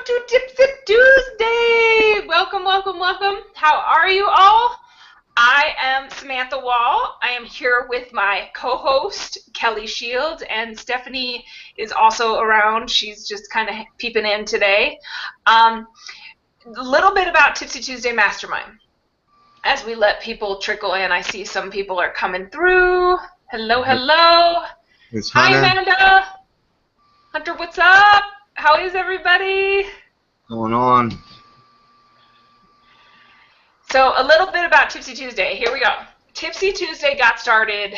to Tipsy Tuesday! Welcome, welcome, welcome. How are you all? I am Samantha Wall. I am here with my co-host, Kelly Shields, and Stephanie is also around. She's just kind of peeping in today. A little bit about Tipsy Tuesday Mastermind. As we let people trickle in, I see some people are coming through. Hello, hello. It's Hunter. Hi, Amanda. Hunter, what's up? How is everybody? Going on? So a little bit about Tipsy Tuesday. Here we go. Tipsy Tuesday got started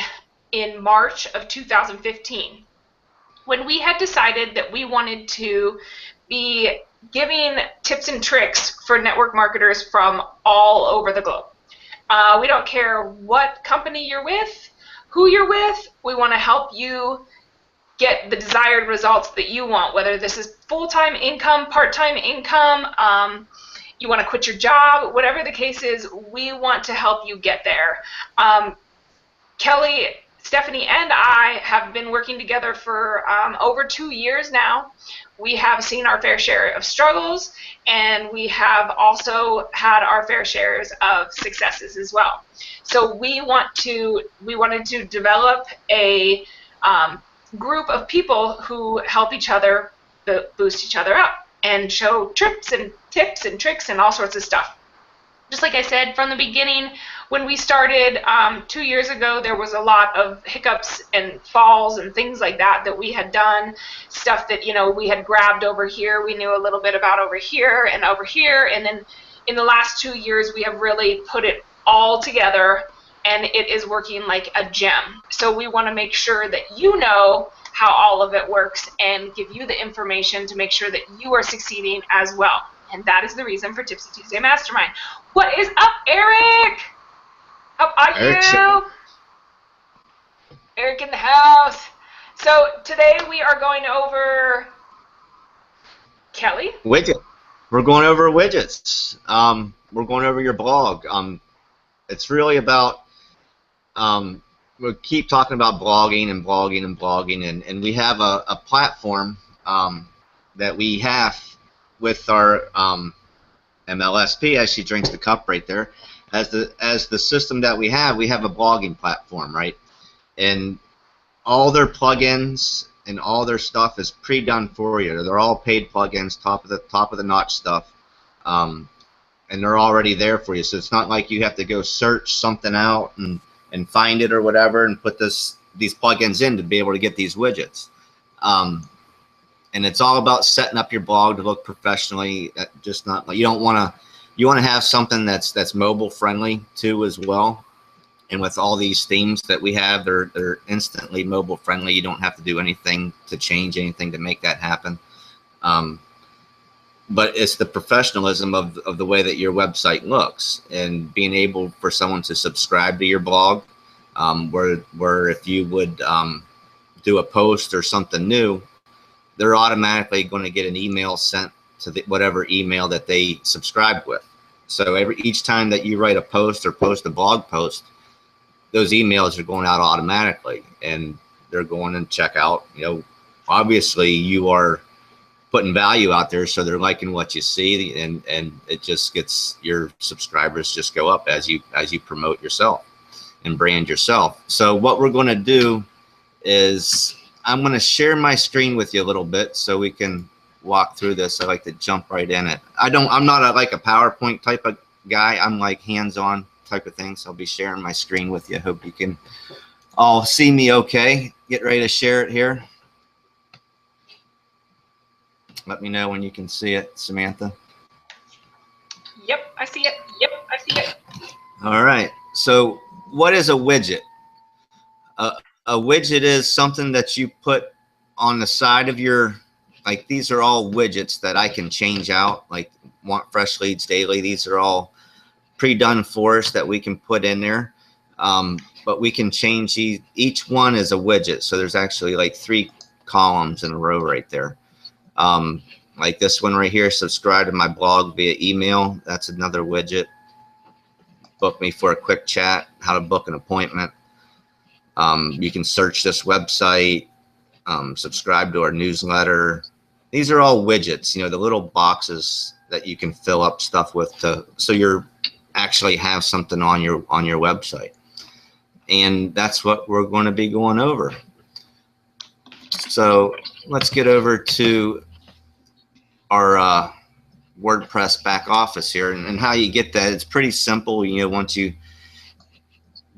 in March of 2015 when we had decided that we wanted to be giving tips and tricks for network marketers from all over the globe. We don't care what company you're with, who you're with. We want to help you get the desired results that you want, whether this is full-time income, part-time income, you want to quit your job, whatever the case is, we want to help you get there. Kelly, Stephanie, and I have been working together for over 2 years now. We have seen our fair share of struggles, and we have also had our fair shares of successes as well. So we wanted to develop a group of people who help each other boost each other up and show trips and tips and tricks and all sorts of stuff. Just like I said from the beginning, when we started 2 years ago, there was a lot of hiccups and falls and things like that that we had done, stuff that, you know, we had grabbed over here, we knew a little bit about over here, and then in the last 2 years we have really put it all together, and it is working like a gem. So we want to make sure that you know how all of it works and give you the information to make sure that you are succeeding as well. And that is the reason for Tipsy Tuesday Mastermind. What is up, Eric? How are you? Eric in the house. So today we are going over, Kelly? Widget. We're going over widgets. We're going over your blog. It's really about, we keep talking about blogging and blogging and blogging, and we have a platform that we have with our MLSP, as she drinks the cup right there. As the system that we have a blogging platform, right? And all their plugins and all their stuff is pre-done for you. They're all paid plugins, top of the notch stuff, and they're already there for you. So it's not like you have to go search something out and find it or whatever and put these plugins in to be able to get these widgets. And it's all about setting up your blog to look professionally. Just not like you want to have something that's mobile friendly too as well. And with all these themes that we have, they're instantly mobile friendly. You don't have to do anything to change anything to make that happen. But it's the professionalism of the way that your website looks, and being able for someone to subscribe to your blog, where if you would do a post or something new, they're automatically going to get an email sent to whatever email that they subscribed with. So each time that you write a post or post a blog post, those emails are going out automatically, and they're going and check out. You know, obviously you are putting value out there, so they're liking what you see, and it just gets your subscribers just go up as you promote yourself and brand yourself. So what we're going to do is I'm going to share my screen with you a little bit so we can walk through this. I like to jump right in it. I'm not like a PowerPoint type of guy. I'm like hands-on type of thing. So I'll be sharing my screen with you. Hope you can all see me okay. Get ready to share it here. Let me know when you can see it, Samantha. Yep, I see it. Yep, I see it. All right. So what is a widget? A widget is something that you put on the side of your, like these are all widgets that I can change out, like want fresh leads daily. These are all pre-done for us that we can put in there. But we can change each one is a widget. So there's actually like 3 columns in a row right there. Like this one right here, subscribe to my blog via email. That's another widget. Book me for a quick chat, how to book an appointment. You can search this website, subscribe to our newsletter, these are all widgets, you know, the little boxes that you can fill up stuff with so you're actually have something on your website. And that's what we're going to be going over. So let's get over to our WordPress back office here, and how you get that. It's pretty simple, you know, once you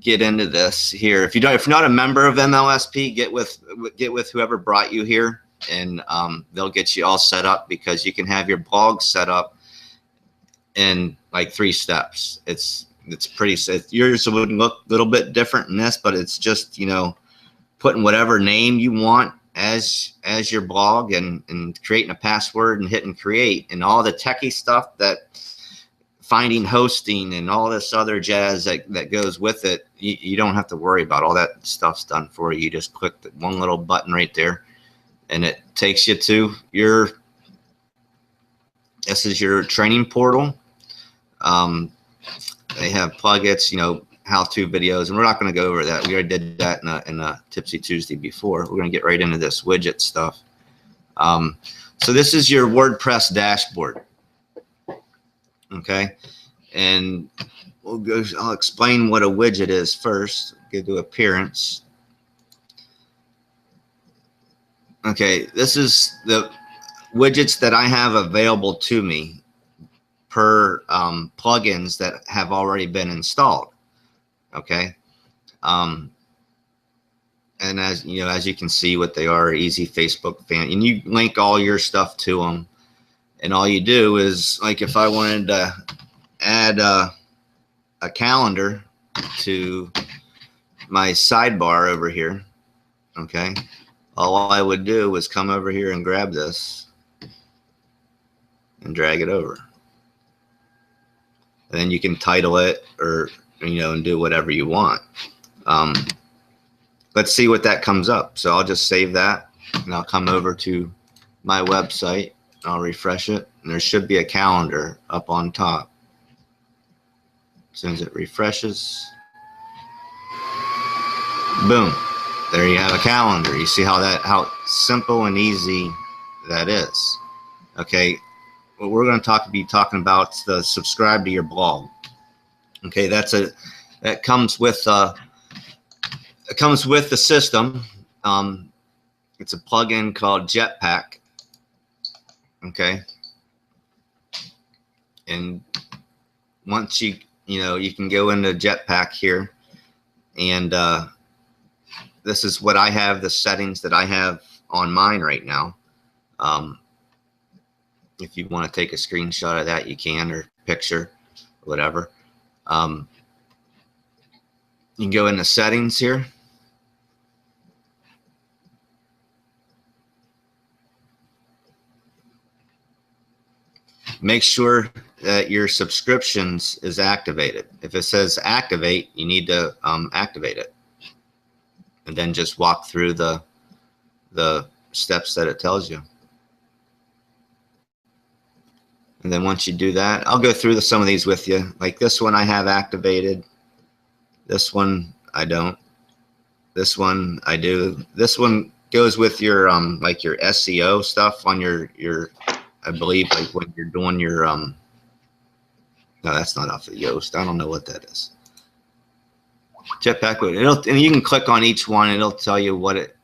get into this here. If you're not a member of MLSP, get with whoever brought you here, and they'll get you all set up, because you can have your blog set up in like 3 steps. It's pretty, yours would look a little bit different in this, but it's just, you know, putting whatever name you want as your blog, and creating a password and hitting create, and all the techie stuff, that finding hosting and all this other jazz that goes with it. You don't have to worry about all that stuff's done for you. You just click the one little button right there, and it takes you to this is your training portal. They have plugins, you know, how-to videos, and we're not going to go over that. We already did that in a Tipsy Tuesday before. We're going to get right into this widget stuff. So this is your WordPress dashboard. Okay, and I'll explain what a widget is first. Go to appearance. Okay, this is the widgets that I have available to me per plugins that have already been installed. Okay, and as you know, as you can see what they are: easy Facebook fan, and you link all your stuff to them. And all you do is, like, if I wanted to add a calendar to my sidebar over here, okay, all I would do was come over here and grab this and drag it over. And then you can title it, or, you know, and do whatever you want. Let's see what that comes up. So I'll just save that, and I'll come over to my website. I'll refresh it, and there should be a calendar up on top. As soon as it refreshes, boom, there you have a calendar. You see how simple and easy that is. Okay, what we're going to be talking about is the subscribe to your blog. Okay, that comes with the system. It's a plugin called Jetpack. Okay, and once you can go into Jetpack here, and this is what I have, the settings that I have on mine right now. If you want to take a screenshot of that, you can, or picture, whatever. You can go into settings here. Make sure that your subscriptions is activated. If it says activate, you need to activate it, and then just walk through the steps that it tells you. And then once you do that, I'll go through some of these with you. Like this one I have activated. This one I don't. This one I do. This one goes with your like your SEO stuff on your I believe, like when you're doing your no, that's not off of Yoast. I don't know what that is. Jetpack, and you can click on each one, and it'll tell you what it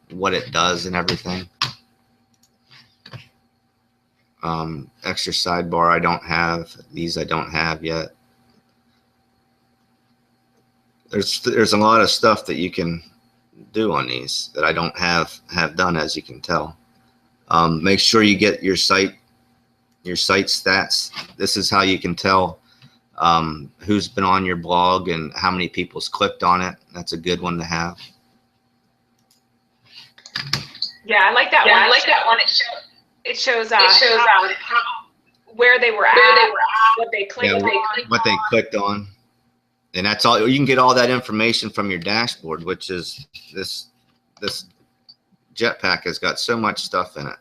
does and everything. Extra sidebar I don't have. These I don't have yet. There's a lot of stuff that you can do on these that I don't have done, as you can tell. Make sure you get your site stats. This is how you can tell who's been on your blog and how many people's clicked on it. That's a good one to have. Yeah, I like that one. I like that one. It shows where they were at, what they clicked on. What they clicked on. And that's all. You can get all that information from your dashboard, which is this Jetpack has got so much stuff in it.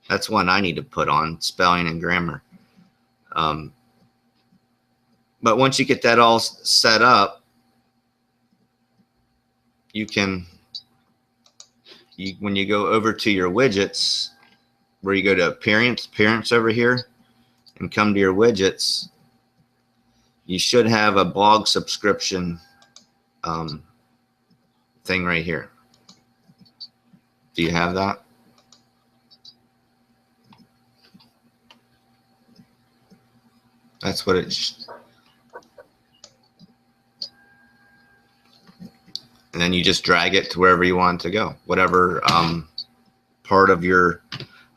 That's one I need to put on, spelling and grammar. But once you get that all set up, you can, when you go over to your widgets, where you go to appearance over here, and come to your widgets, you should have a blog subscription thing right here. Do you have that? That's what it's. And then you just drag it to wherever you want it to go. Whatever part of your.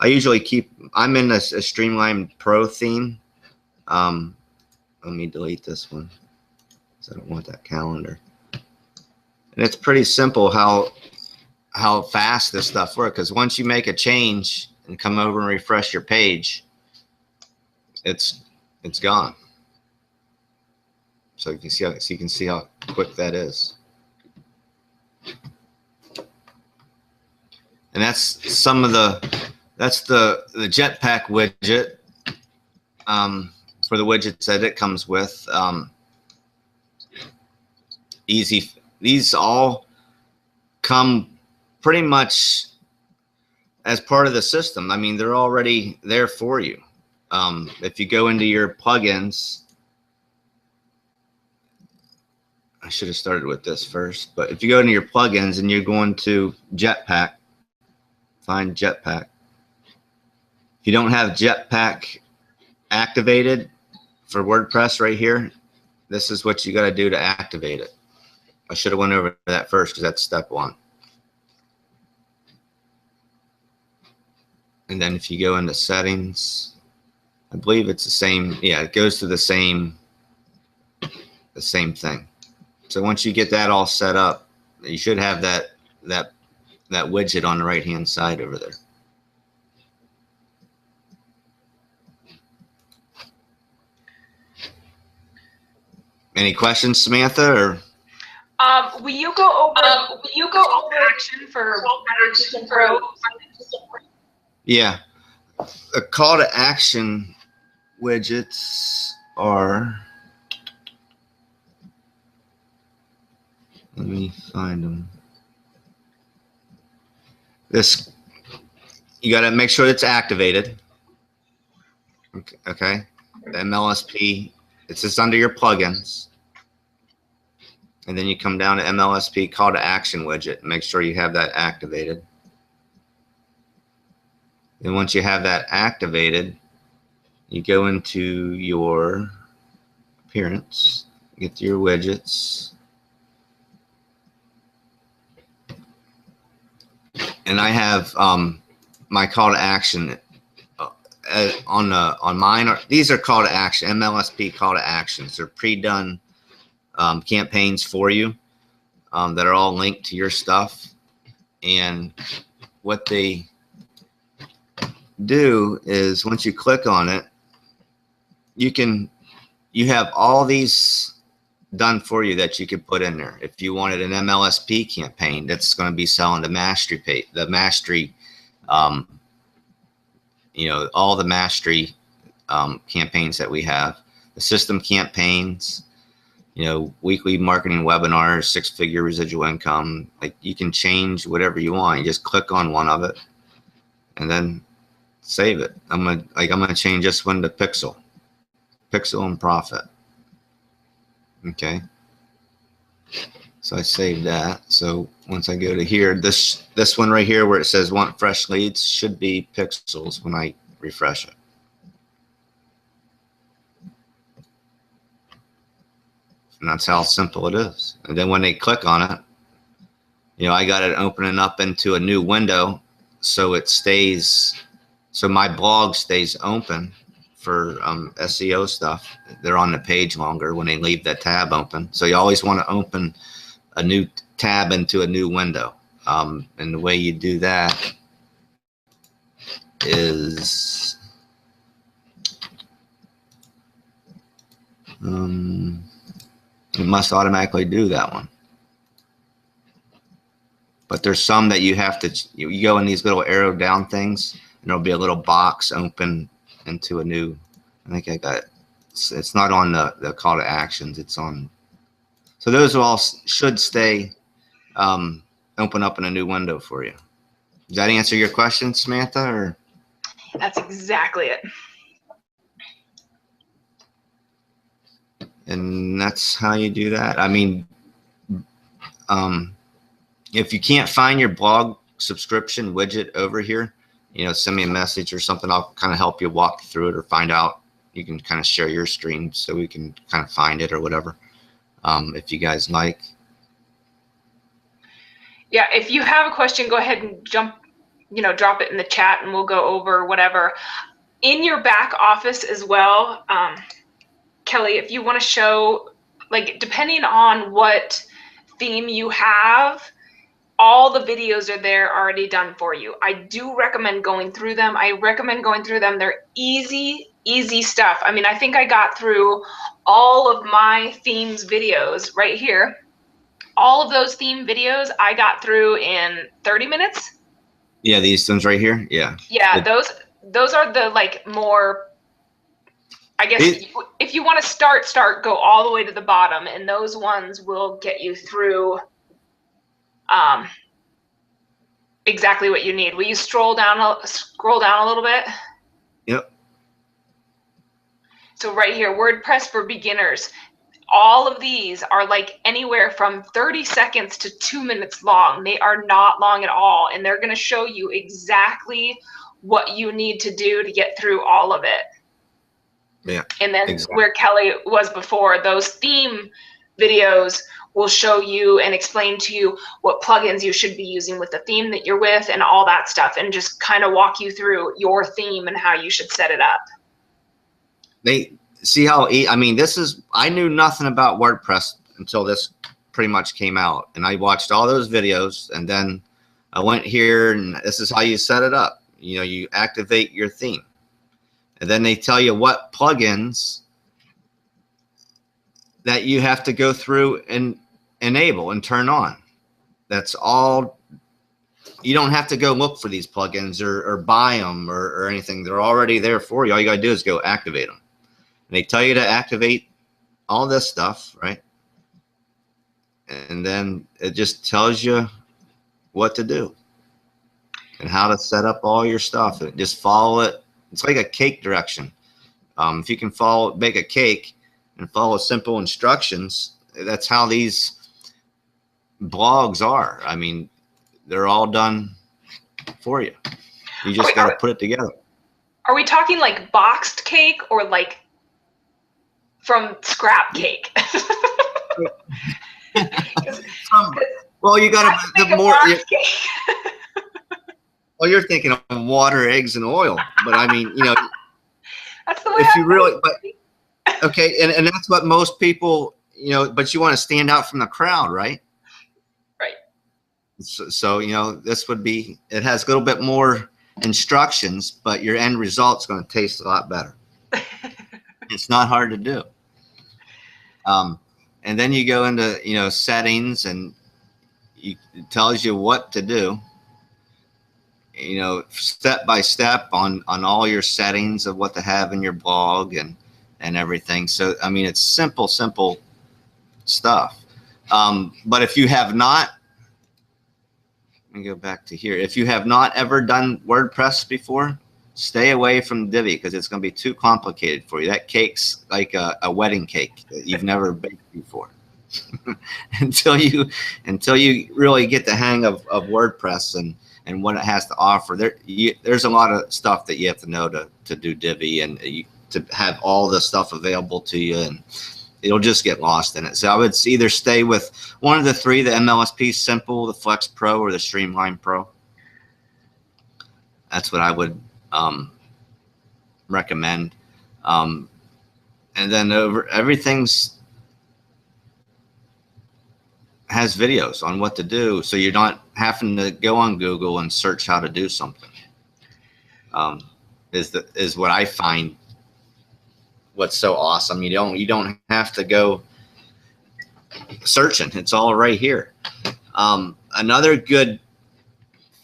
I usually keep. I'm in a Streamline Pro theme. Let me delete this one, because I don't want that calendar. And it's pretty simple how fast this stuff works. Because once you make a change and come over and refresh your page, it's gone. So you can see how quick that is. And that's the Jetpack widget for the widgets that it comes with. Easy. These all come pretty much as part of the system. I mean, they're already there for you. If you go into your plugins, I should have started with this first, but if you go into your plugins and you're going to Jetpack, find Jetpack. If you don't have Jetpack activated for WordPress right here, this is what you got to do to activate it. I should have went over that first because that's step one. And then if you go into settings, I believe it's the same. Yeah, it goes to the same thing. So once you get that all set up, you should have that widget on the right hand side over there. Any questions, Samantha? Or will you go over action for Pro? Yeah, the call to action widgets are. Let me find them. This, you got to make sure it's activated. Okay. The MLSP, it's just under your plugins. And then you come down to MLSP call to action widget. Make sure you have that activated. And once you have that activated, you go into your appearance, get to your widgets. And I have my call to action on mine. These are call to action, MLSP call to actions. They're pre-done campaigns for you that are all linked to your stuff. And what they do is once you click on it, you have all these done for you that you could put in there. If you wanted an MLSP campaign that's going to be selling the mastery page, the mastery, you know, all the mastery campaigns that we have, the system campaigns, you know, weekly marketing webinars, 6-figure residual income. Like, you can change whatever you want. You just click on one of it and then save it. I'm gonna change this one to pixel and profit. Okay, so I saved that. So once I go to here, this one right here where it says want fresh leads should be pixels when I refresh it. And that's how simple it is. And then when they click on it, you know, I got it opening up into a new window, so it stays, so my blog stays open for SEO stuff. They're on the page longer when they leave that tab open. So you always want to open a new tab into a new window. And the way you do that is it must automatically do that one. But there's some that you have to, you go in these little arrow down things, and there'll be a little box open into a new, I think I got it. It's not on the call to actions, it's on. So those all should stay open up in a new window for you. Does that answer your question, Samantha? Or? That's exactly it. And that's how you do that. I mean, if you can't find your blog subscription widget over here, send me a message or something. I'll kind of help you walk through it or find out. You can kind of share your screen so we can kind of find it or whatever, if you guys like. Yeah, if you have a question, go ahead and drop it in the chat and we'll go over whatever. In your back office as well, Kelly, if you want to show, like, depending on what theme you have, all the videos are there already done for you. I do recommend going through them. They're easy stuff. I mean, I think I got through all of my themes videos right here. All of those theme videos I got through in 30 minutes. Yeah, these ones right here. Yeah. Yeah, those are the like more, I guess if you want to start, go all the way to the bottom, and those ones will get you through exactly what you need. Will you scroll down a little bit? Yep. So right here, WordPress for beginners. All of these are like anywhere from 30 seconds to 2 minutes long. They are not long at all, and they're going to show you exactly what you need to do to get through all of it. Yeah. And then exactly. Where Kelly was before, those theme videos will show you and explain to you what plugins you should be using with the theme that you're with and all that stuff, and just kind of walk you through your theme and how you should set it up. They see how, I mean, I knew nothing about WordPress until this pretty much came out, and I watched all those videos, and then I went here, and this is how you set it up. You activate your theme, and then they tell you what plugins that you have to go through and enable and turn on. That's all. You don't have to go look for these plugins or buy them or anything. They're already there for you. All you got to do is go activate them. And they tell you to activate all this stuff, right? And then it just tells you what to do and how to set up all your stuff. Just follow it. It's like a cake direction. If you can bake a cake and follow simple instructions, that's how these blogs are. I mean, they're all done for you. You just got to put it together. Are we talking like boxed cake or like from scrap cake? Well, you got to the more. Well, you're thinking of water, eggs, and oil, but I mean, that's the way if you really, but okay, and that's what most people, but you want to stand out from the crowd, right? Right. So this would be, it has a little bit more instructions, but your end result's going to taste a lot better. It's not hard to do. And then you go into settings, and it tells you what to do. Step by step on all your settings of what to have in your blog and everything. So I mean, it's simple stuff. But if you have not, let me go back to here. If you have not ever done WordPress before, stay away from Divi, because it's going to be too complicated for you. That cake's like a wedding cake that you've never baked before. until you really get the hang of WordPress and what it has to offer. There's a lot of stuff that you have to know to do Divi, and to have all the stuff available to you, and it'll just get lost in it. So I would either stay with one of the three: the MLSP Simple, the Flex Pro, or the Streamline Pro. That's what I would recommend. And then everything's has videos on what to do, so you're not having to go on Google and search how to do something. Is what I find what's so awesome. You don't have to go searching. It's all right here. Another good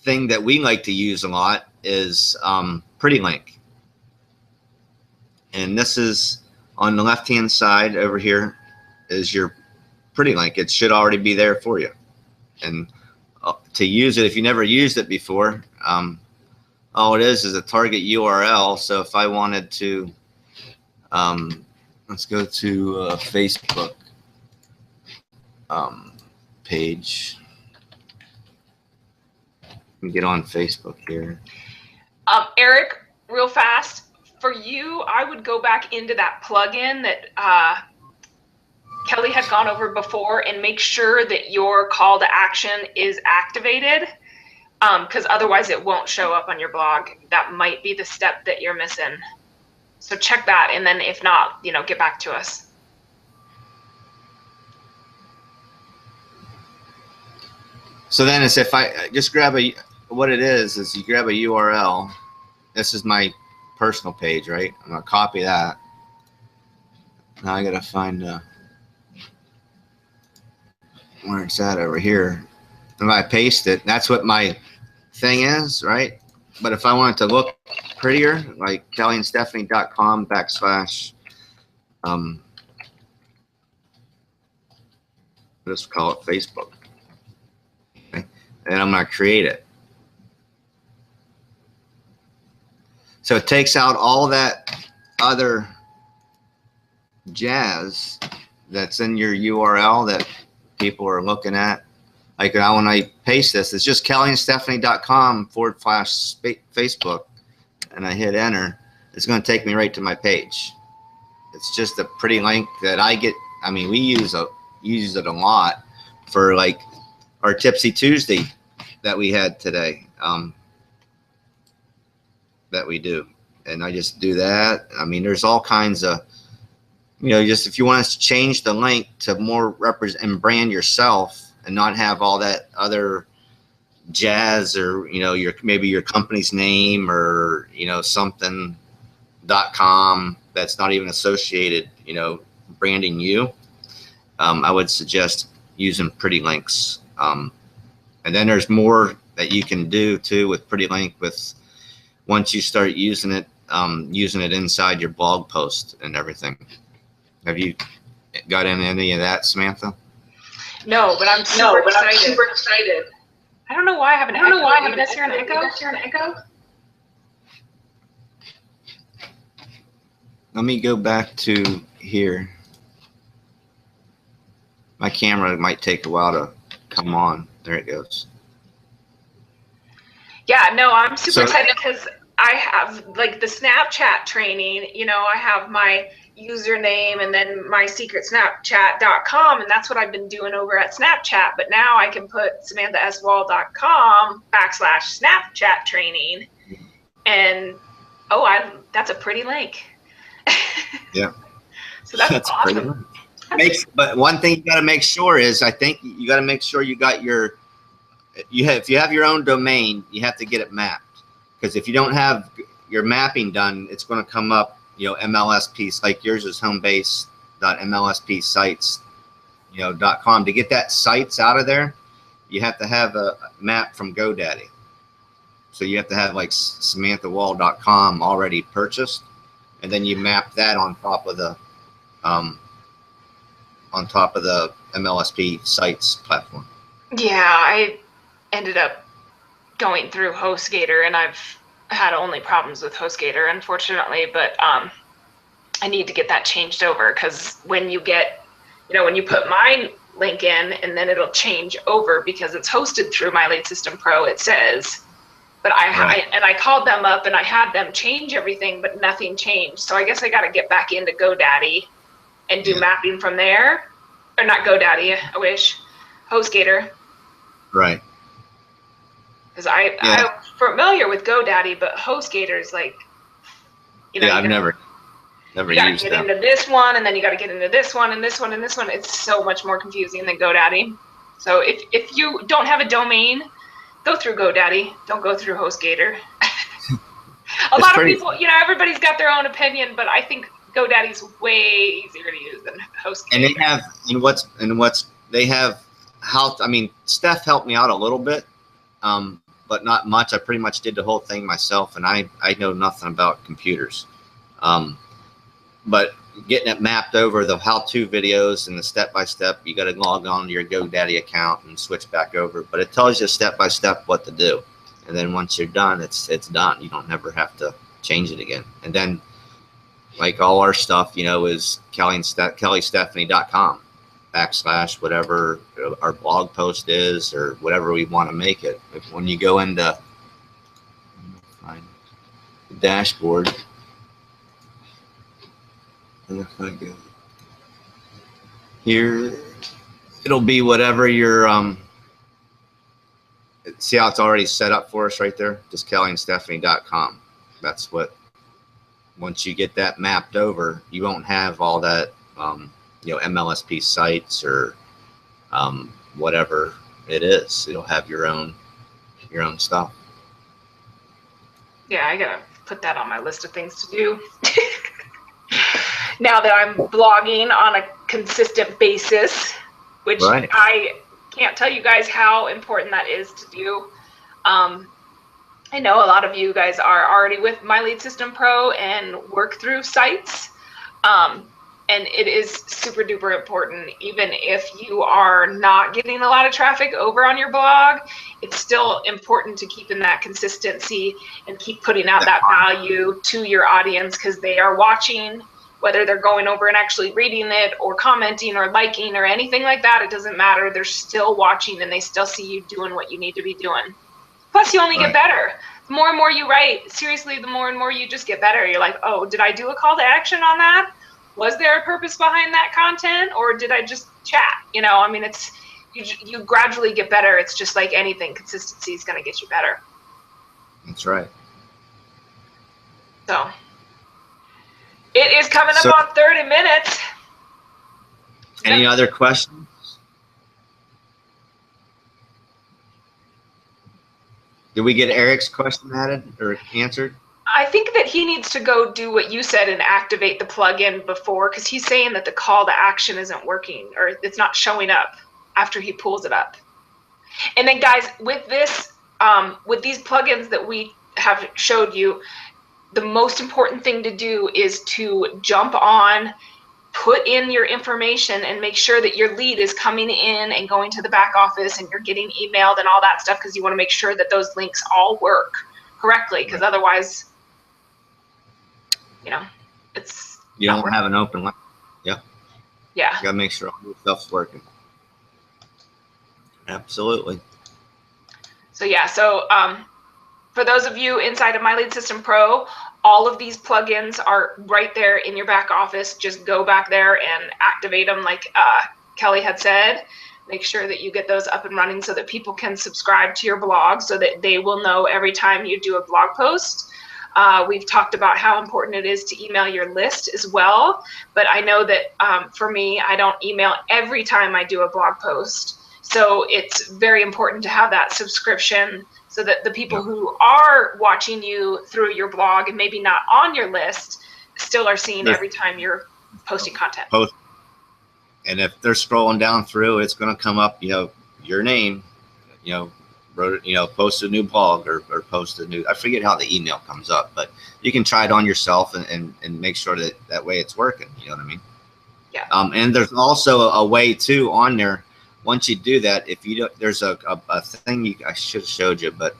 thing that we like to use a lot is Pretty Link, and this is on the left hand side over here is your Pretty Link. It should already be there for you. And to use it, if you never used it before, all it is a target URL. So if I wanted to, let's go to Facebook page. Let me get on Facebook here. Eric, real fast, for you, I would go back into that plugin that Kelly had gone over before and make sure that your call to action is activated, because otherwise it won't show up on your blog. That might be the step that you're missing. So check that, and then if not, you know, get back to us. So then it's if I just grab what it is you grab a URL. This is my personal page, right? I'm gonna copy that. Now I gotta find where it's at over here. And I paste it, that's what my thing is, right? But if I want it to look prettier, like kellyandstephanie.com / let's call it Facebook. Okay? And I'm gonna create it. So it takes out all that other jazz that's in your URL that people are looking at. Like now when I paste this, it's just kellyandstephanie.com / Facebook, and I hit enter. It's going to take me right to my page. It's just a pretty link that I get. I mean, we use it a lot for like our Tipsy Tuesday that we had today. That we do, and I just do that. I mean, there's all kinds of, you know, just if you want us to change the link to more represent and brand yourself and not have all that other jazz, or, you know, maybe your company's name, or, you know, something.com that's not even associated, you know, branding you, I would suggest using pretty links. And then there's more that you can do too with pretty link with once you start using it inside your blog post and everything. Have you got any of that, Samantha? No, but I'm super excited. I don't know why I have an echo. You guys hear an echo? Let me go back to here. My camera might take a while to come on. There it goes. Yeah, no, I'm super excited because I have like the Snapchat training, you know, I have my username and then my secret snapchat.com, and that's what I've been doing over at Snapchat. But now I can put samanthaswall.com / Snapchat training, and that's a pretty link. Yeah. So that's awesome. But one thing you got to make sure is, I think you got to make sure you got your, if you have your own domain, you have to get it mapped. Because if you don't have your mapping done, it's going to come up, you know, MLSP, like yours is homebase.mlspsites, you know, .com. To get that sites out of there, you have to have a map from GoDaddy. So you have to have like samanthawall.com already purchased, and then you map that on top of the MLSP sites platform. Yeah, I ended up going through HostGator, and I've had only problems with HostGator, unfortunately, but I need to get that changed over, because when you get, you know, when you put my link in and then it'll change over because it's hosted through My Lead System Pro, it says, but I called them up and I had them change everything, but nothing changed. So I guess I got to get back into GoDaddy and do mapping from there, or not GoDaddy, I wish, HostGator. Right. Because I'm familiar with GoDaddy, but HostGator is like, you know, I've never you gotta get into this one, and then you got to get into this one, and this one, and this one. It's so much more confusing than GoDaddy. So if you don't have a domain, go through GoDaddy. Don't go through HostGator. A lot of people, you know, everybody's got their own opinion, but I think GoDaddy's way easier to use than HostGator. And they have, I mean, Steph helped me out a little bit, but not much. I pretty much did the whole thing myself, and I know nothing about computers. But getting it mapped over, the how-to videos and the step-by-step, you got to log on to your GoDaddy account and switch back over. But it tells you step-by-step what to do. and then once you're done, it's done. You don't never have to change it again. And then, like all our stuff, you know, is kellystephanie.com / whatever our blog post is, or whatever we want to make it. When you go into the dashboard, and if I go here, it'll be whatever your see how it's already set up for us right there, just kellyandstephanie.com. That's what, once you get that mapped over, you won't have all that you know, MLSP sites or whatever it is. It'll have your own stuff. Yeah, I gotta put that on my list of things to do. Now that I'm blogging on a consistent basis, which Right. I can't tell you guys how important that is to do. I know a lot of you guys are already with My Lead System Pro and work through sites. And it is super duper important. Even if you are not getting a lot of traffic over on your blog, it's still important to keep in that consistency and keep putting out that value to your audience, because they are watching, whether they're going over and actually reading it or commenting or liking or anything like that. It doesn't matter. They're still watching and they still see you doing what you need to be doing. Plus, you only get better. The more and more you write, seriously, the more and more you just get better. You're like, oh, did I do a call to action on that? Was there a purpose behind that content, or did I just chat? You know, I mean, it's you gradually get better. It's just like anything. Consistency is going to get you better. That's right. So it is coming up on 30 minutes. Any other questions? Did we get Eric's question added or answered? I think that he needs to go do what you said and activate the plugin before, because he's saying that the call to action isn't working, or it's not showing up after he pulls it up. And then guys, with this, with these plugins that we have showed you, the most important thing to do is to jump on, put in your information, and make sure that your lead is coming in and going to the back office and you're getting emailed and all that stuff, because you want to make sure that those links all work correctly, because otherwise, you know, you don't have an open link. Yeah. Yeah. You gotta make sure all your stuff's working. Absolutely. So yeah, so for those of you inside of My Lead System Pro, all of these plugins are right there in your back office. Just go back there and activate them, like Kelly had said. Make sure that you get those up and running so that people can subscribe to your blog, so that they will know every time you do a blog post. We've talked about how important it is to email your list as well, but I know that for me, I don't email every time I do a blog post. So it's very important to have that subscription, so that the people who are watching you through your blog and maybe not on your list still are seeing every time you're posting content. And if they're scrolling down through, it's going to come up, you know, your name, you know, wrote, you know, post a new blog or post a new, I forget how the email comes up, but you can try it on yourself and make sure that way it's working. You know what I mean? Yeah. And there's also a way too on there. Once you do that, if you don't, there's a thing I should have showed you, but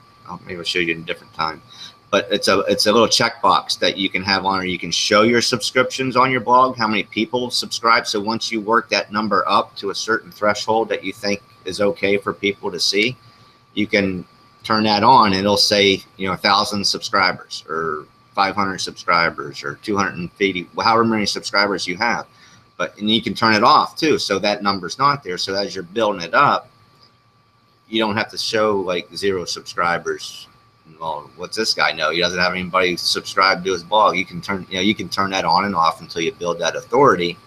maybe I'll show you in a different time. But it's a little checkbox that you can have on, or you can show your subscriptions on your blog, how many people subscribe. So once you work that number up to a certain threshold that you think is okay for people to see, you can turn that on and it'll say, you know, 1,000 subscribers or 500 subscribers or 250, however many subscribers you have. And you can turn it off too, so that number's not there. So as you're building it up, you don't have to show like 0 subscribers. Well, what's this guy know? He doesn't have anybody subscribed to his blog. You can turn, you know, you can turn that on and off until you build that authority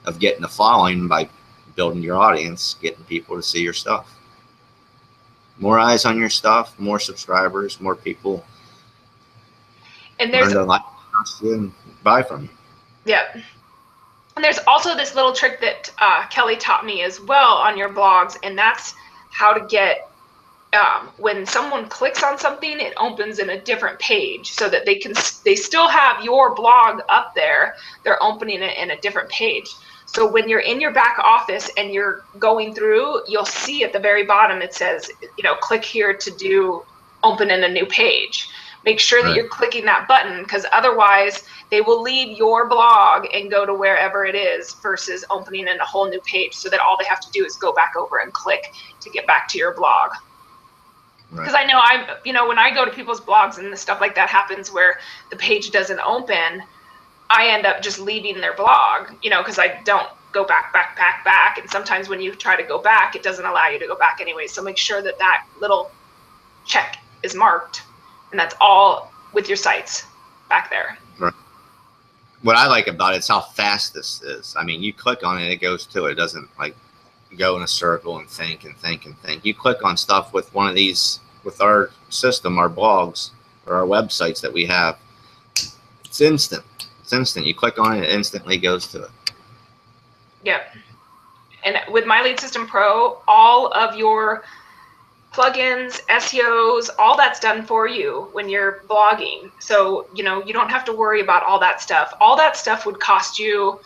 of getting a following by building your audience, getting people to see your stuff. More eyes on your stuff, more subscribers, more people. And there's learn to like, trust you, and buy from you. Yeah. And there's also this little trick that Kelly taught me as well on your blogs, and that's how to get, when someone clicks on something, it opens in a different page, so that they still have your blog up there. They're opening it in a different page. So when you're in your back office and you're going through, you'll see at the very bottom it says, you know, click here to do opening a new page. Make sure that you're clicking that button, because otherwise they will leave your blog and go to wherever it is versus opening in a whole new page, so that all they have to do is go back over and click to get back to your blog. Because I know when I go to people's blogs and stuff like that happens where the page doesn't open, I end up just leaving their blog, because I don't go back. And sometimes when you try to go back, it doesn't allow you to go back anyway. So make sure that that little check is marked, and that's all with your sites back there. Right. What I like about it is how fast this is. I mean, you click on it, it goes to it. It doesn't like go in a circle and think and think and think. You click on stuff with one of these, with our system, our blogs or our websites that we have. It's instant. It's instant. You click on it, it instantly goes to it. Yep. And with My Lead System Pro, all of your plugins, SEOs, all that's done for you when you're blogging. So, you don't have to worry about all that stuff. All that stuff would cost you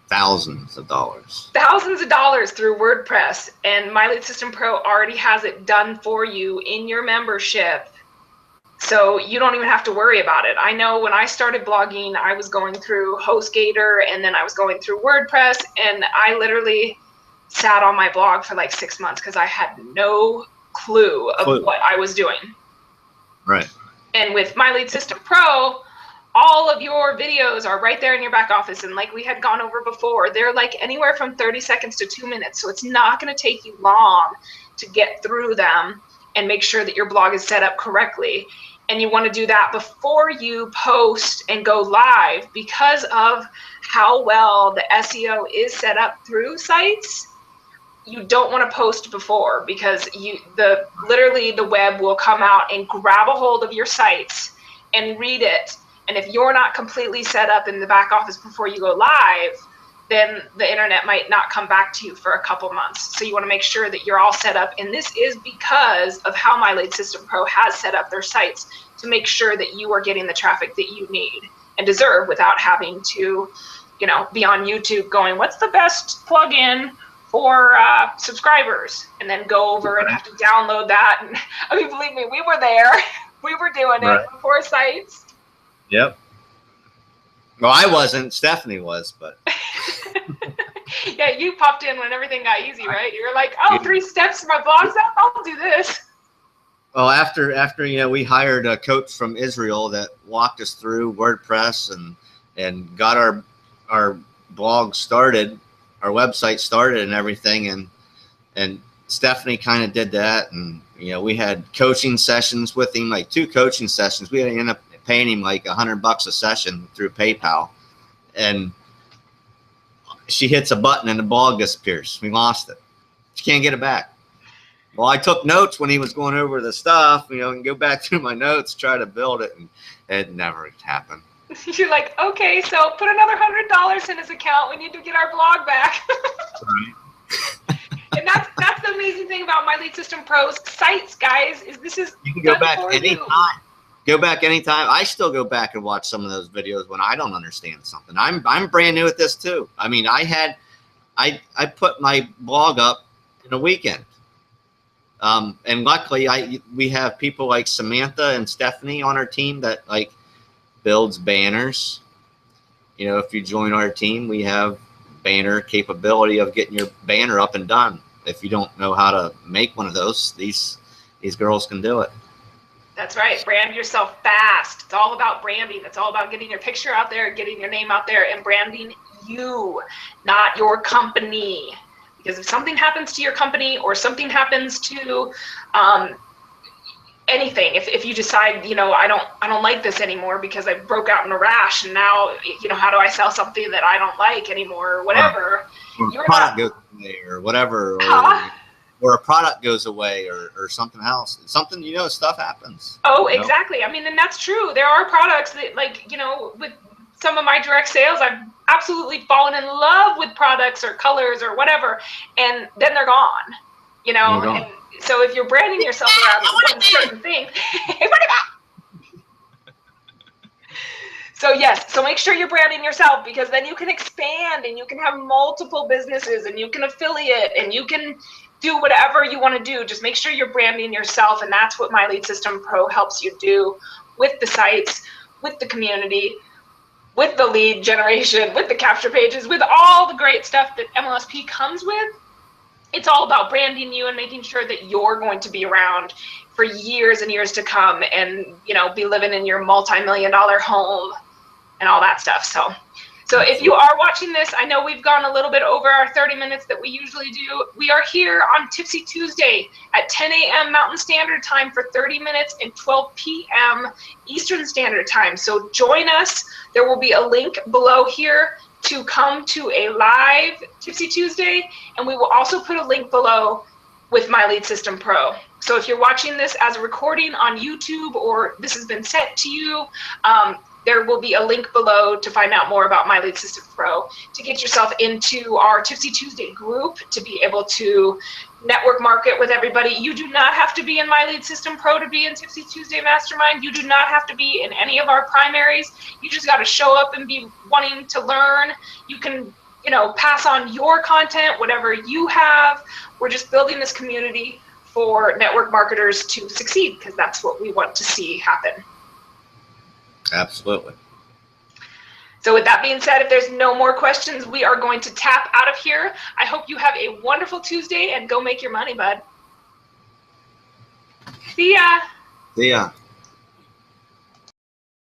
thousands of dollars. Thousands of dollars through WordPress. And My Lead System Pro already has it done for you in your membership. So you don't even have to worry about it. I know when I started blogging, I was going through HostGator, and then I was going through WordPress, and I literally sat on my blog for like 6 months because I had no clue of what I was doing. Right. And with My Lead System Pro, all of your videos are right there in your back office. And like we had gone over before, they're like anywhere from 30 seconds to 2 minutes. So it's not going to take you long to get through them and make sure that your blog is set up correctly. And you want to do that before you post and go live, because of how well the SEO is set up through sites. You don't want to post before, because literally the web will come out and grab a hold of your sites and read it. And if you're not completely set up in the back office before you go live, then the internet might not come back to you for a couple months. So you want to make sure that you're all set up. And this is because of how My Lead System Pro has set up their sites, to make sure that you are getting the traffic that you need and deserve without having to, be on YouTube going, what's the best plugin for subscribers? And then go over and have to download that. And I mean, believe me, we were there. We were doing it before sites. Yep. Well, I wasn't. Stephanie was, but. Yeah, you popped in when everything got easy, right? You were like, 3 steps to my blog's up. I'll do this. Well, after we hired a coach from Israel that walked us through WordPress and got our blog started, our website started and everything, and Stephanie kind of did that, and we had coaching sessions with him, like 2 coaching sessions. We ended up paying him like $100 a session through PayPal, and she hits a button and the blog disappears. We lost it. She can't get it back. Well, I took notes when he was going over the stuff, and go back through my notes, try to build it, and it never happened. You're like, okay, so put another $100 in his account. We need to get our blog back. Right. And that's the amazing thing about My Lead System Pro's sites, guys, is this is you can go back anytime. Go back anytime. I still go back and watch some of those videos when I don't understand something. I'm brand new at this too. I mean, I put my blog up in a weekend. And luckily we have people like Samantha and Stephanie on our team that like builds banners. If you join our team, we have banner capability of getting your banner up and done. If you don't know how to make one of those, these girls can do it. That's right. Brand yourself fast. It's all about branding. It's all about getting your picture out there, getting your name out there, and branding you, not your company. Because if something happens to your company, or something happens to anything, if you decide, I don't like this anymore because I broke out in a rash, and now, how do I sell something that I don't like anymore, or whatever. Or a product goes away, or whatever. Or a product goes away, or something else. Something, stuff happens. Oh, exactly. I mean, and that's true. There are products that, like, with some of my direct sales, I've absolutely fallen in love with products or colors or whatever, and then they're gone. And so if you're branding yourself around one certain thing, hey, what about? So yes, so make sure you're branding yourself, because then you can expand and you can have multiple businesses and you can affiliate and you can do whatever you want to do. Just make sure you're branding yourself, and that's what My Lead System Pro helps you do with the sites, with the community, with the lead generation, with the capture pages, with all the great stuff that MLSP comes with. It's all about branding you and making sure that you're going to be around for years and years to come, and be living in your multi-million-dollar home and all that stuff. So if you are watching this, I know we've gone a little bit over our 30 minutes that we usually do. We are here on Tipsy Tuesday at 10 a.m. Mountain Standard Time for 30 minutes and 12 p.m. Eastern Standard Time. So join us. There will be a link below here to come to a live Tipsy Tuesday, and we will also put a link below with My Lead System Pro. So if you're watching this as a recording on YouTube, or this has been sent to you, there will be a link below to find out more about My Lead System Pro, to get yourself into our Tipsy Tuesday group, to be able to network market with everybody. You do not have to be in My Lead System Pro to be in Tipsy Tuesday Mastermind. You do not have to be in any of our primaries. You just got to show up and be wanting to learn. You can, pass on your content, whatever you have. We're just building this community for network marketers to succeed, because that's what we want to see happen. Absolutely. So with that being said, if there's no more questions, we are going to tap out of here. I hope you have a wonderful Tuesday, and go make your money, bud. See ya. See ya.